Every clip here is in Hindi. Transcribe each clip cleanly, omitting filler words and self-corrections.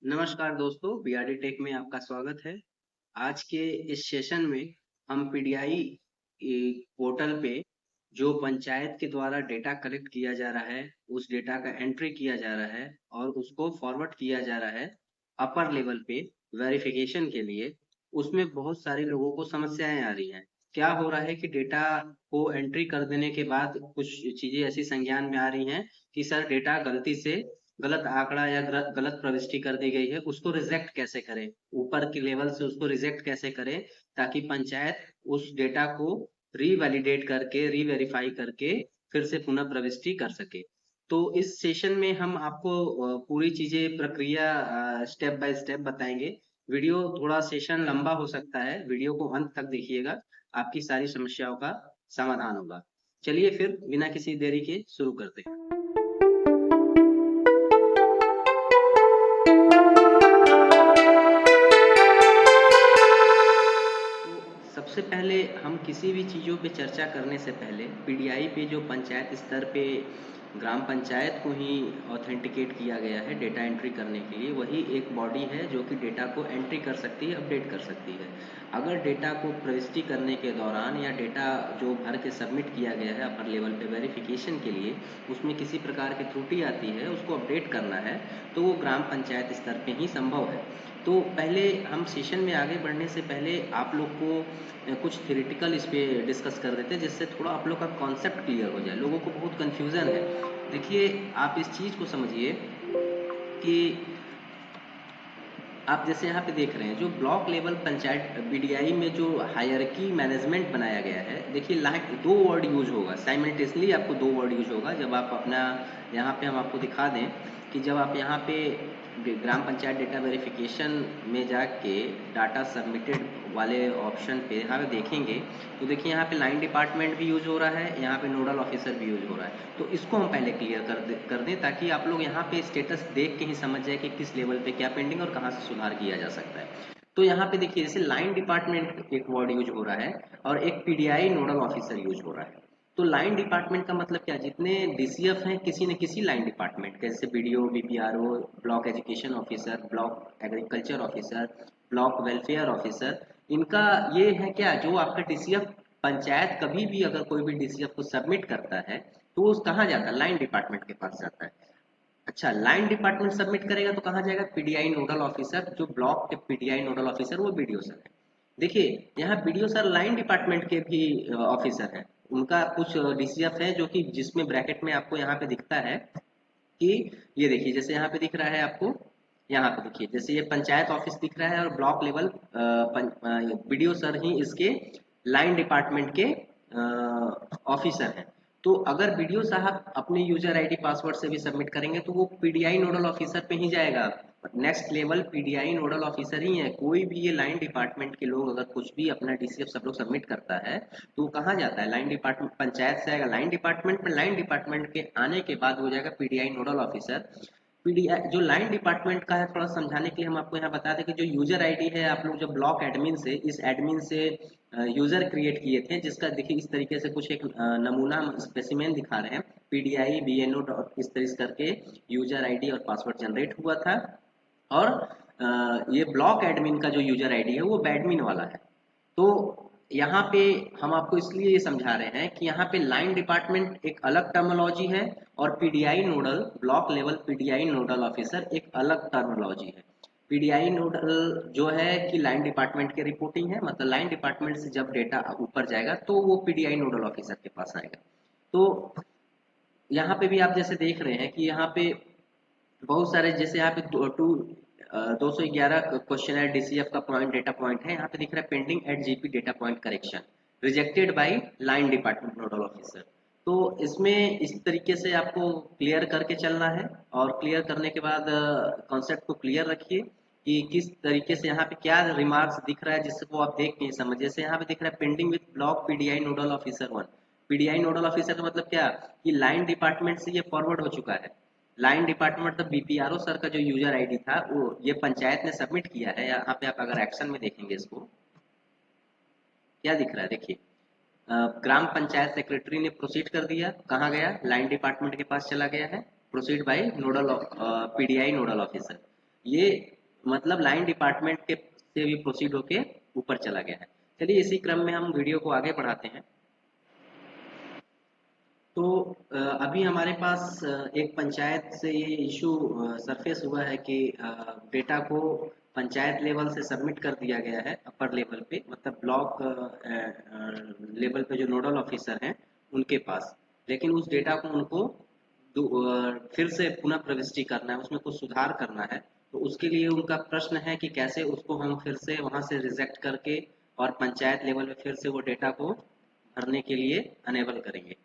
नमस्कार दोस्तों, बीआरडी टेक में आपका स्वागत है। आज के इस सेशन में हम पीडीआई पोर्टल पे जो पंचायत के द्वारा डेटा कलेक्ट किया जा रहा है, उस डेटा का एंट्री किया जा रहा है और उसको फॉरवर्ड किया जा रहा है अपर लेवल पे वेरिफिकेशन के लिए। उसमें बहुत सारे लोगों को समस्याएं आ रही हैं। क्या हो रहा है कि डेटा को एंट्री कर देने के बाद कुछ चीजें ऐसी संज्ञान में आ रही हैं कि सर डेटा गलती से गलत आंकड़ा या गलत प्रविष्टि कर दी गई है, उसको रिजेक्ट कैसे करें, ऊपर के लेवल से उसको रिजेक्ट कैसे करें ताकि पंचायत उस डेटा को रीवैलिडेट करके रीवेरीफाई करके फिर से पुनः प्रविष्टि कर सके। तो इस सेशन में हम आपको पूरी चीजें प्रक्रिया स्टेप बाय स्टेप बताएंगे। वीडियो थोड़ा सेशन लंबा हो सकता है, वीडियो को अंत तक देखिएगा, आपकी सारी समस्याओं का समाधान होगा। चलिए फिर बिना किसी देरी के शुरू करते हैं। सबसे पहले हम किसी भी चीज़ों पे चर्चा करने से पहले पीडीआई पे जो पंचायत स्तर पे ग्राम पंचायत को ही ऑथेंटिकेट किया गया है डेटा एंट्री करने के लिए, वही एक बॉडी है जो कि डेटा को एंट्री कर सकती है, अपडेट कर सकती है। अगर डेटा को प्रविष्टि करने के दौरान या डेटा जो भर के सबमिट किया गया है अपर लेवल पे वेरिफिकेशन के लिए, उसमें किसी प्रकार की त्रुटि आती है, उसको अपडेट करना है, तो वो ग्राम पंचायत स्तर पे ही संभव है। तो पहले हम सेशन में आगे बढ़ने से पहले आप लोग को कुछ थ्योरेटिकल इस पे डिस्कस कर देते हैं, जिससे थोड़ा आप लोग का कॉन्सेप्ट क्लियर हो जाए। लोगों को बहुत कंफ्यूजन है। देखिए, आप इस चीज़ को समझिए कि आप जैसे यहाँ पे देख रहे हैं जो ब्लॉक लेवल पंचायत बीडीआई में जो हायरकी मैनेजमेंट बनाया गया है, देखिए लाइन दो वर्ड यूज होगा साइमल्टेनियसली, आपको दो वर्ड यूज होगा। जब आप अपना यहाँ पे हम आपको दिखा दें कि जब आप यहाँ पे ग्राम पंचायत डेटा वेरिफिकेशन में जाके डाटा सबमिटेड वाले ऑप्शन पे यहाँ पे देखेंगे, तो देखिए यहाँ पे लाइन डिपार्टमेंट भी यूज हो रहा है, यहाँ पे नोडल ऑफिसर भी यूज हो रहा है। तो इसको हम पहले क्लियर कर दें ताकि आप लोग यहाँ पे स्टेटस देख के ही समझ जाए कि किस लेवल पे क्या पेंडिंग और कहाँ से सुधार किया जा सकता है। तो यहाँ पे देखिए जैसे लाइन डिपार्टमेंट एक वर्ड यूज हो रहा है और एक पीडीआई नोडल ऑफिसर यूज हो रहा है। तो लाइन डिपार्टमेंट का मतलब क्या, जितने डीसीएफ हैं किसी न किसी लाइन डिपार्टमेंट के, जैसे BDO, BPRO, block education officer, block agriculture officer, block welfare officer, इनका ये है क्या, जो आपका डीसीएफ पंचायत कभी भी अगर कोई भी डीसीएफ को सबमिट करता है तो वो कहाँ जाता है, लाइन डिपार्टमेंट के पास जाता है। अच्छा, लाइन डिपार्टमेंट सबमिट करेगा तो कहाँ जाएगा, पीडीआई नोडल ऑफिसर, जो ब्लॉक के पीडीआई नोडल ऑफिसर वो बीडीओ सर है। देखिए यहाँ बीडीओ सर लाइन डिपार्टमेंट के भी ऑफिसर हैं। उनका कुछ डीसीएफ है जो कि जिसमें ब्रैकेट में आपको यहाँ पे दिखता है कि ये देखिए जैसे यहाँ पे दिख रहा है आपको, यहाँ पे देखिए जैसे ये पंचायत ऑफिस दिख रहा है और ब्लॉक लेवल बीडीओ सर ही इसके लाइन डिपार्टमेंट के ऑफिसर हैं। तो अगर बीडीओ साहब अपने यूजर आईडी पासवर्ड से भी सबमिट करेंगे तो वो पीडीआई नोडल ऑफिसर पे ही जाएगा। Next level PDI nodal officer ही है। कोई भी ये लाइन डिपार्टमेंट के लोग अगर कुछ भी अपना डीसीएफ सब लोग सबमिट करता है तो वो कहाँ जाता है, लाइन डिपार्टमेंट, पंचायत से आएगा लाइन डिपार्टमेंट में, लाइन डिपार्टमेंट के आने के बाद हो जाएगा पीडीआई नोडल ऑफिसर। पीडीआई जो लाइन डिपार्टमेंट का है, थोड़ा समझाने के लिए हम आपको यहाँ बता दें कि जो यूजर आईडी है, आप लोग जब ब्लॉक एडमिन से इस एडमिन से यूजर क्रिएट किए थे, जिसका देखिए इस तरीके से कुछ एक नमूना स्पेसिमेन दिखा रहे हैं, पीडीआई बीएनओ डॉट इस तरह करके यूजर आईडी और पासवर्ड जनरेट हुआ था। और ये ब्लॉक एडमिन का जो यूजर आईडी है वो बैडमिन वाला है। तो यहाँ पे हम आपको इसलिए ये समझा रहे हैं कि यहाँ पे लाइन डिपार्टमेंट एक अलग टर्मिनोलॉजी है और PDI nodal, block level PDI nodal officer एक अलग टर्मिनोलॉजी है। पीडीआई नोडल जो है कि लाइन डिपार्टमेंट की रिपोर्टिंग है, मतलब लाइन डिपार्टमेंट से जब डेटा ऊपर जाएगा तो वो पीडीआई नोडल ऑफिसर के पास आएगा। तो यहाँ पे भी आप जैसे देख रहे हैं कि यहाँ पे बहुत सारे, जैसे यहाँ पे 211 क्वेश्चन है, डीसीएफ का पॉइंट डेटा पॉइंट है, यहाँ पे दिख रहा है pending at GP data point correction rejected by line department nodal officer. तो इसमें इस तरीके से आपको क्लियर करके चलना है और क्लियर करने के बाद कॉन्सेप्ट को क्लियर रखिए कि किस तरीके से यहाँ पे क्या रिमार्क्स दिख रहा है जिससे वो आप देख के समझ। जैसे यहाँ पे दिख रहा है pending with block PDI nodal officer 1। PDI nodal officer का मतलब क्या, कि लाइन डिपार्टमेंट से ये फॉरवर्ड हो चुका है। लाइन डिपार्टमेंट मतलब बीपीआरओ सर का जो यूजर आईडी था वो ये पंचायत ने सबमिट किया है। यहाँ पे आप अगर एक्शन में देखेंगे इसको, क्या दिख रहा है देखिए, ग्राम पंचायत सेक्रेटरी ने प्रोसीड कर दिया, कहाँ गया, लाइन डिपार्टमेंट के पास चला गया है, proceed bye nodal PDI nodal officer. ये मतलब लाइन डिपार्टमेंट के से भी प्रोसीड होके ऊपर चला गया है। चलिए इसी क्रम में हम वीडियो को आगे बढ़ाते हैं। तो अभी हमारे पास एक पंचायत से ये इशू सरफेस हुआ है कि डेटा को पंचायत लेवल से सबमिट कर दिया गया है अपर लेवल पे, मतलब ब्लॉक लेवल पे जो नोडल ऑफिसर हैं उनके पास। लेकिन उस डेटा को उनको फिर से पुनः प्रविष्टि करना है, उसमें कुछ सुधार करना है। तो उसके लिए उनका प्रश्न है कि कैसे उसको हम फिर से वहां से रिजेक्ट करके और पंचायत लेवल पे फिर से वो डेटा को भरने के लिए अनेबल करेंगे।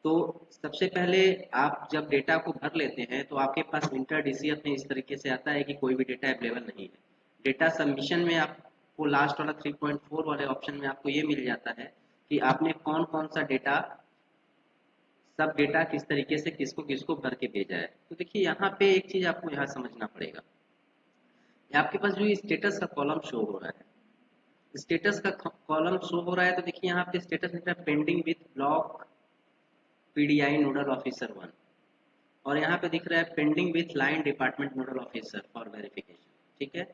तो सबसे पहले आप जब डेटा को भर लेते हैं तो आपके पास इंटर डीसीएफ में इस तरीके से आता है कि कोई भी डेटा अवेलेबल नहीं है। डेटा सबमिशन में आपको लास्ट वाला 3.4 वाले ऑप्शन में आपको ये मिल जाता है कि आपने कौन कौन सा डेटा, सब डेटा किस तरीके से किसको किसको भर के भेजा है। तो देखिए यहाँ पे एक चीज आपको यहाँ समझना पड़ेगा। आपके पास जो स्टेटस का कॉलम शो हो रहा है, स्टेटस का कॉलम शो हो रहा है, तो देखिए यहाँ पे स्टेटस लिखा है pending with block PDI nodal officer 1, और यहाँ पे दिख रहा है pending with line department nodal officer for verification. ठीक है,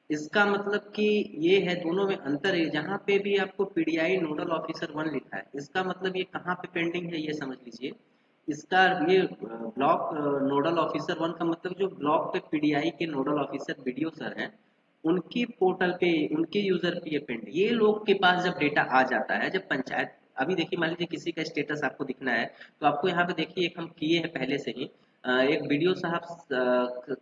इसका मतलब कि ये है, दोनों में अंतर है। जहाँ पे भी आपको पीडीआई नोडल ऑफिसर 1 लिखा है, इसका मतलब ये कहाँ पे पेंडिंग है ये समझ लीजिए। इसका ये ब्लॉक नोडल ऑफिसर 1 का मतलब जो ब्लॉक पे पीडीआई के नोडल ऑफिसर बीडीओ सर हैं, उनकी पोर्टल पे, उनके यूजर पे ये पेंडिंग, ये लोग के पास जब डेटा आ जाता है, जब पंचायत, अभी देखिए मान लीजिए किसी का स्टेटस आपको दिखना है, तो आपको यहाँ पे देखिए एक हम किए हैं पहले से ही, एक बीडीओ साहब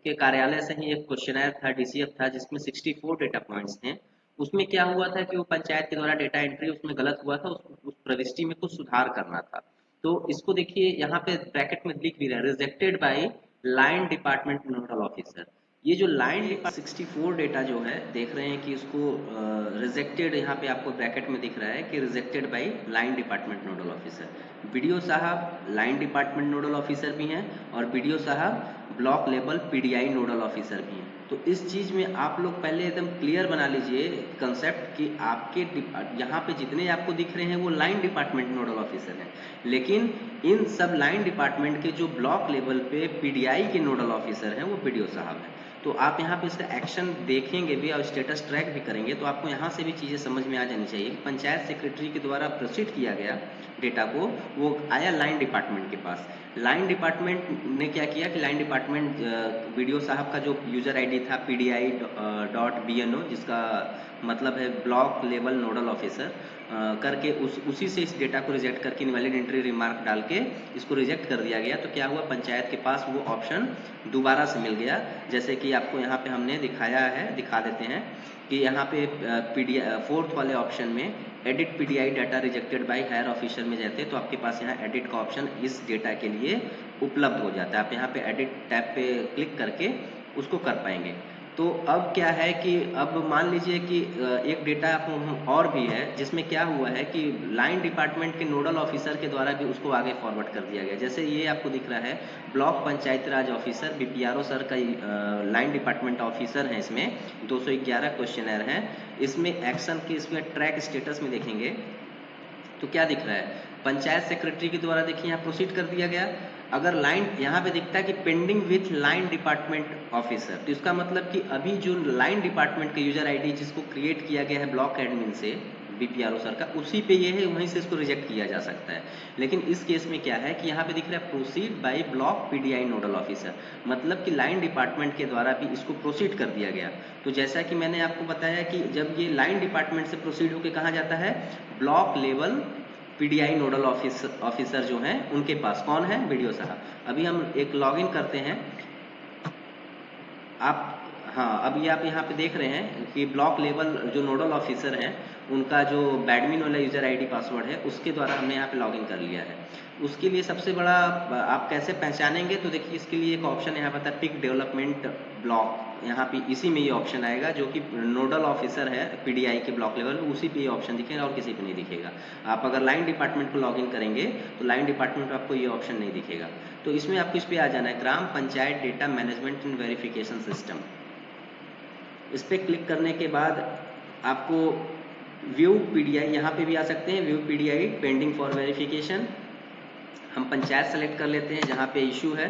के कार्यालय से ही एक क्वेश्चनर था, डीसीएफ था, जिसमें 64 डेटा पॉइंट्स थे। उसमें क्या हुआ था कि वो पंचायत के द्वारा डेटा एंट्री उसमें गलत हुआ था, उस प्रविष्टि में कुछ सुधार करना था। तो इसको देखिए यहाँ पे ब्रैकेट में लिख भी रहा है, rejected by line department nodal officer. ये जो लाइन 64 डेटा जो है, देख रहे हैं कि उसको रिजेक्टेड, यहाँ पे आपको ब्रैकेट में दिख रहा है कि rejected by line department nodal officer. BDO साहब लाइन डिपार्टमेंट नोडल ऑफिसर भी हैं और बीडीओ साहब block level PDI nodal officer भी हैं। तो इस चीज़ में आप लोग पहले एकदम क्लियर बना लीजिए कंसेप्ट कि आपके यहाँ पे जितने आपको दिख रहे हैं वो लाइन डिपार्टमेंट नोडल ऑफिसर हैं, लेकिन इन सब लाइन डिपार्टमेंट के जो ब्लॉक लेवल पे पीडीआई के नोडल ऑफिसर हैं वो बीडीओ साहब हैं। तो आप यहाँ पे इसका एक्शन देखेंगे भी और स्टेटस ट्रैक भी करेंगे, तो आपको यहाँ से भी चीज़ें समझ में आ जानी चाहिए कि पंचायत सेक्रेटरी के द्वारा प्रोसीड किया गया डेटा को, वो आया लाइन डिपार्टमेंट के पास। लाइन डिपार्टमेंट ने क्या किया कि लाइन डिपार्टमेंट बीडीओ साहब का जो यूजर आईडी था PDI.BNO, जिसका मतलब है ब्लॉक लेवल नोडल ऑफिसर, करके उसी से इस डेटा को रिजेक्ट करके इनवैलिड एंट्री रिमार्क डाल के इसको रिजेक्ट कर दिया गया। तो क्या हुआ, पंचायत के पास वो ऑप्शन दोबारा से मिल गया, जैसे कि आपको यहाँ पे हमने दिखाया है, दिखा देते हैं कि यहाँ पे फोर्थ वाले ऑप्शन में edit PDI data rejected by higher officer में जाते हैं, तो आपके पास यहाँ एडिट का ऑप्शन इस डेटा के लिए उपलब्ध हो जाता है। आप यहाँ पे एडिट टैब पे क्लिक करके उसको कर पाएंगे। तो अब क्या है कि अब मान लीजिए कि एक डेटा और भी है जिसमें क्या हुआ है कि लाइन डिपार्टमेंट के नोडल ऑफिसर के द्वारा भी उसको आगे फॉरवर्ड कर दिया गया। जैसे ये आपको दिख रहा है ब्लॉक पंचायत राज ऑफिसर बीपीआरओ सर का लाइन डिपार्टमेंट ऑफिसर है, इसमें 211 क्वेश्चनर हैं। इसमें एक्शन के, इसमें ट्रैक स्टेटस में देखेंगे तो क्या दिख रहा है, पंचायत सेक्रेटरी के द्वारा देखिए यहाँ प्रोसीड कर दिया गया। अगर लाइन यहाँ पे दिखता है कि pending with line department officer, तो इसका मतलब कि अभी जो लाइन डिपार्टमेंट का यूजर आईडी जिसको क्रिएट किया गया है ब्लॉक एडमिन से बीपीआरओ सर का, उसी पे ये है, वहीं से इसको रिजेक्ट किया जा सकता है। लेकिन इस केस में क्या है कि यहाँ पे दिख रहा है proceed bye block PDI nodal officer, मतलब कि लाइन डिपार्टमेंट के द्वारा भी इसको प्रोसीड कर दिया गया। तो जैसा कि मैंने आपको बताया कि जब ये लाइन डिपार्टमेंट से प्रोसीड होकर कहाँ जाता है, block level PDI nodal officer जो हैं उनके पास, कौन है, बीडीओ साहब। अभी हम एक लॉगिन करते हैं आप। हाँ, अभी आप यहाँ पे देख रहे हैं कि ब्लॉक लेवल जो नोडल ऑफिसर हैं उनका जो बैडमिन वाला यूजर आईडी पासवर्ड है उसके द्वारा हमने यहाँ पे लॉगिन कर लिया है। उसके लिए सबसे बड़ा आप कैसे पहचानेंगे, तो देखिए इसके लिए एक ऑप्शन यहाँ पर पिक डेवलपमेंट ब्लॉक, यहाँ पे इसी में ये ऑप्शन आएगा जो कि नोडल ऑफिसर है पीडीआई के ब्लॉक लेवल, उसी पे ये ऑप्शन दिखेगा और किसी पे नहीं दिखेगा। आप अगर लाइन डिपार्टमेंट को लॉगिन करेंगे तो लाइन डिपार्टमेंट में आपको ये ऑप्शन नहीं दिखेगा। तो इसमें आपको इस पे आ जाना है, gram panchayat data management and verification system. इस पर क्लिक करने के बाद आपको व्यू पीडीआई, यहाँ पे भी आ सकते हैं, view PDI pending for verification. हम पंचायत सेलेक्ट कर लेते हैं जहाँ पे इशू है।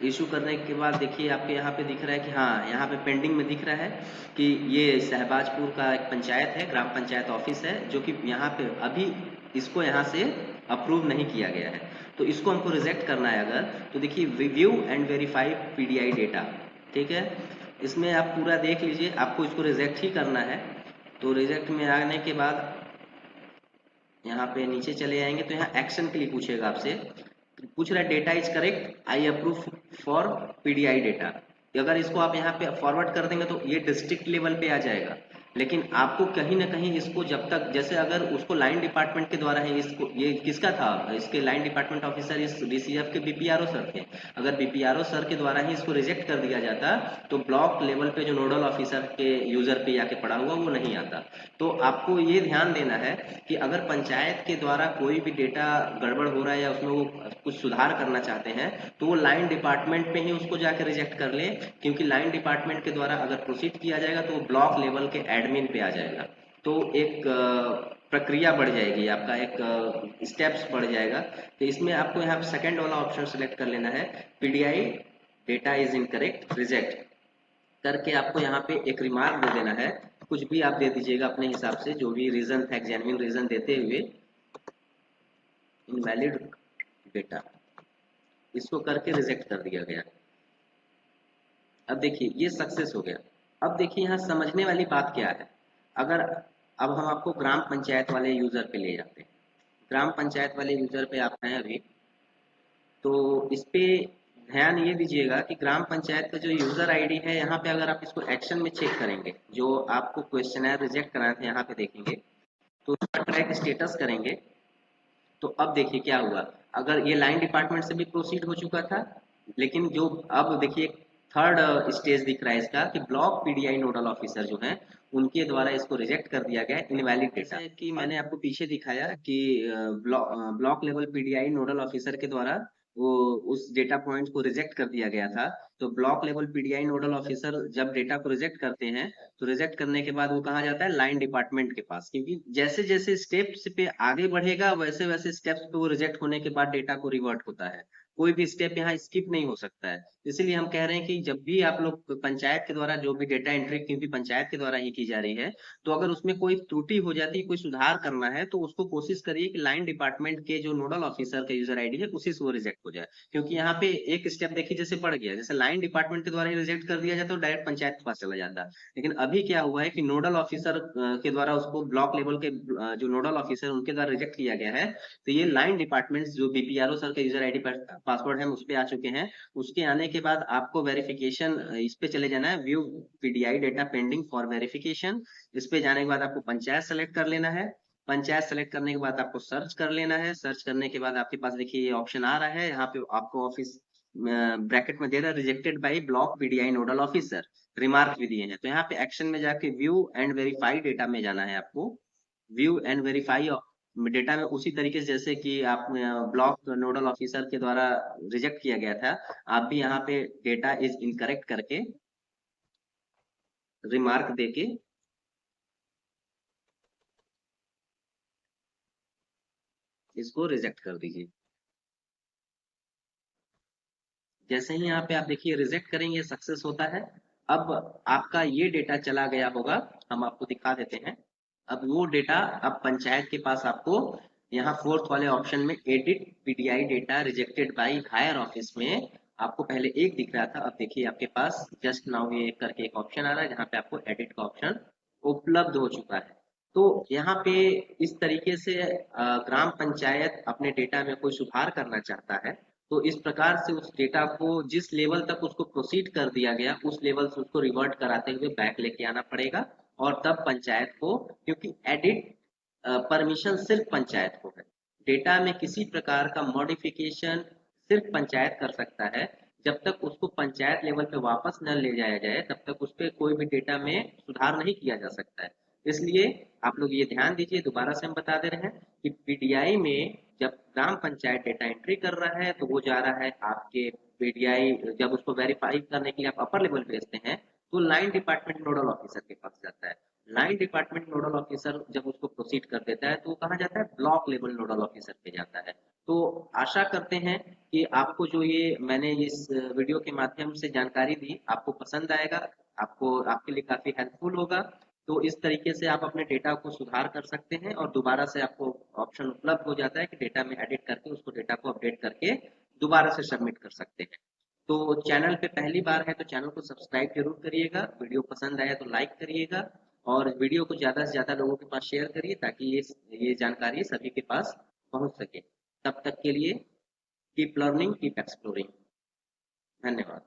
इशू करने के बाद देखिए आपके यहाँ पे दिख रहा है कि हाँ, यहाँ पे पेंडिंग में दिख रहा है कि ये शहबाजपुर का एक पंचायत है, ग्राम पंचायत ऑफिस है, जो कि यहाँ पे अभी इसको यहाँ से अप्रूव नहीं किया गया है। तो इसको हमको रिजेक्ट करना है अगर, तो देखिए review and verify PDI data, ठीक है। इसमें आप पूरा देख लीजिए, आपको इसको रिजेक्ट ही करना है। तो रिजेक्ट में आने के बाद यहाँ पे नीचे चले आएंगे तो यहाँ एक्शन के लिए पूछेगा आपसे, पूछ रहा है data is correct, I approve for PDI data. अगर इसको आप यहाँ पे फॉरवर्ड कर देंगे तो ये डिस्ट्रिक्ट लेवल पे आ जाएगा। लेकिन आपको कहीं ना कहीं इसको जब तक, जैसे अगर उसको लाइन डिपार्टमेंट के द्वारा है, इसको ये किसका था, इसके लाइन डिपार्टमेंट ऑफिसर इस डीसीएफ के बीपीआरओ सर थे। अगर बीपीआरओ सर के द्वारा ही इसको रिजेक्ट कर दिया जाता तो ब्लॉक लेवल पे जो नोडल ऑफिसर के यूजर पे आके पड़ा हुआ वो नहीं आता। तो आपको ये ध्यान देना है कि अगर पंचायत के द्वारा कोई भी डेटा गड़बड़ हो रहा है या उसमें वो कुछ सुधार करना चाहते हैं तो वो लाइन डिपार्टमेंट पे ही उसको जाकर रिजेक्ट कर ले, क्योंकि लाइन डिपार्टमेंट के द्वारा अगर प्रोसीड किया जाएगा तो वो ब्लॉक लेवल के एडमिन पे आ जाएगा। तो एक प्रक्रिया बढ़ जाएगी, आपका एक स्टेप्स बढ़ जाएगा। तो इसमें आपको यहाँ सेकंड वाला ऑप्शन सेलेक्ट कर लेना है, PDI data is incorrect, reject करके आपको यहाँ पे एक रिमार्क दे देना है। कुछ भी आप दे दीजिएगा अपने हिसाब से, जो भी रीजन था, जेन्युइन रीजन देते हुए इनवैलिड डेटा, इसको करके रिजेक्ट कर दिया गया। अब देखिए ये सक्सेस हो गया। अब देखिए यहाँ समझने वाली बात क्या है, अगर अब हम आपको ग्राम पंचायत वाले यूजर पे ले जाते हैं। ग्राम पंचायत वाले यूजर पे आप हैं अभी, तो इस पे ध्यान ये दीजिएगा कि ग्राम पंचायत का जो यूजर आईडी है, यहाँ पे अगर आप इसको एक्शन में चेक करेंगे, जो आपको क्वेश्चनर रिजेक्ट कराए थे यहाँ पे देखेंगे, तो उसका ट्रैक स्टेटस करेंगे। तो अब देखिए क्या हुआ, अगर ये लाइन डिपार्टमेंट से भी प्रोसीड हो चुका था, लेकिन जो अब देखिए थर्ड स्टेज दिख रहा है इसका कि ब्लॉक पीडीआई नोडल ऑफिसर जो है उनके द्वारा इसको रिजेक्ट कर दिया गया इनवैलिड डेटा। कि मैंने आपको पीछे दिखाया कि block level PDI nodal officer के द्वारा वो उस डेटा पॉइंट को रिजेक्ट कर दिया गया था। तो block level PDI nodal officer जब डेटा को रिजेक्ट करते हैं तो रिजेक्ट करने के बाद वो कहाँ जाता है, लाइन डिपार्टमेंट के पास, क्योंकि जैसे जैसे स्टेप्स पे आगे बढ़ेगा वैसे वैसे स्टेप्स पे वो रिजेक्ट होने के बाद डेटा को रिवर्ट होता है। कोई भी स्टेप यहाँ स्किप नहीं हो सकता है। इसीलिए हम कह रहे हैं कि जब भी आप लोग पंचायत के द्वारा जो भी डेटा एंट्री, क्योंकि पंचायत के द्वारा ही की जा रही है, तो अगर उसमें कोई त्रुटि हो जाती है, कोई सुधार करना है, तो उसको कोशिश करिए कि लाइन डिपार्टमेंट के जो नोडल ऑफिसर का यूजर आईडी है उसी से वो रिजेक्ट हो जाए। क्योंकि यहाँ पे एक स्टेप देखिए जैसे बढ़ गया, जैसे लाइन डिपार्टमेंट के द्वारा ही रिजेक्ट कर दिया जाता तो डायरेक्ट पंचायत के पास चला जाता। लेकिन अभी क्या हुआ है कि नोडल ऑफिसर के द्वारा उसको ब्लॉक लेवल के जो नोडल ऑफिसर उनके द्वारा रिजेक्ट किया गया है। तो ये लाइन डिपार्टमेंट जो बीपीआरओ सर का यूजर आईडी पासवर्ड है उस पे आ चुके हैं। उसके आने के बाद आपको वेरिफिकेशन इस पे चले जाना है, view PDI data pending for verification. इस पे जाने के बाद आपको पंचायत सेलेक्ट कर लेना है। पंचायत सेलेक्ट करने के बाद आपको सर्च कर लेना है। सर्च करने के बाद आपके पास देखिए ये ऑप्शन आ रहा है, यहाँ पे आपको ऑफिस ब्रैकेट में दे रहा है rejected by block PDI nodal officer, remark भी दिए हैं। तो यहाँ पे एक्शन में जाके व्यू एंड वेरीफाई डेटा में जाना है आपको। व्यू एंड वेरीफाई डेटा में उसी तरीके से जैसे कि आप ब्लॉक नोडल ऑफिसर के द्वारा रिजेक्ट किया गया था, आप भी यहाँ पे डेटा इज इनकरेक्ट करके रिमार्क देके इसको रिजेक्ट कर दीजिए। जैसे ही यहाँ पे आप देखिए रिजेक्ट करेंगे सक्सेस होता है। अब आपका ये डेटा चला गया होगा, हम आपको दिखा देते हैं। अब वो डेटा अब पंचायत के पास आपको यहाँ फोर्थ वाले ऑप्शन में edit PDI data rejected by higher office में आपको पहले एक दिख रहा था, अब देखिए आपके पास जस्ट नाउ ये करके एक ऑप्शन आ रहा है जहाँ पे आपको एडिट का ऑप्शन उपलब्ध हो चुका है। तो यहाँ पे इस तरीके से ग्राम पंचायत अपने डेटा में कोई सुधार करना चाहता है तो इस प्रकार से उस डेटा को जिस लेवल तक उसको प्रोसीड कर दिया गया उस लेवल से उसको रिवर्ट कराते हुए बैक लेके आना पड़ेगा। और तब पंचायत को, क्योंकि एडिट परमिशन सिर्फ पंचायत को है, डेटा में किसी प्रकार का मॉडिफिकेशन सिर्फ पंचायत कर सकता है। जब तक उसको पंचायत लेवल पे वापस न ले जाया जाए तब तक उस पर कोई भी डेटा में सुधार नहीं किया जा सकता है। इसलिए आप लोग ये ध्यान दीजिए, दोबारा से हम बता दे रहे हैं कि पीडीआई में जब ग्राम पंचायत डेटा एंट्री कर रहा है तो वो जा रहा है आपके पीडीआई, जब उसको वेरीफाई करने के लिए आप अपर लेवल भेजते हैं तो लाइन डिपार्टमेंट नोडल ऑफिसर के पास जाता है। लाइन डिपार्टमेंट नोडल ऑफिसर जब उसको प्रोसीड कर देता है तो वो कहाँ जाता है, ब्लॉक लेवल नोडल ऑफिसर पे जाता है। तो आशा करते हैं कि आपको जो ये मैंने इस वीडियो के माध्यम से जानकारी दी आपको पसंद आएगा, आपको आपके लिए काफ़ी हेल्पफुल होगा। तो इस तरीके से आप अपने डेटा को सुधार कर सकते हैं और दोबारा से आपको ऑप्शन उपलब्ध हो जाता है कि डेटा में एडिट करके उसको डेटा को अपडेट करके दोबारा से सबमिट कर सकते हैं। तो चैनल पे पहली बार है तो चैनल को सब्सक्राइब जरूर करिएगा, वीडियो पसंद आया तो लाइक करिएगा और वीडियो को ज़्यादा से ज़्यादा लोगों के पास शेयर करिए ताकि ये जानकारी सभी के पास पहुंच सके। तब तक के लिए कीप लर्निंग कीप एक्सप्लोरिंग। धन्यवाद।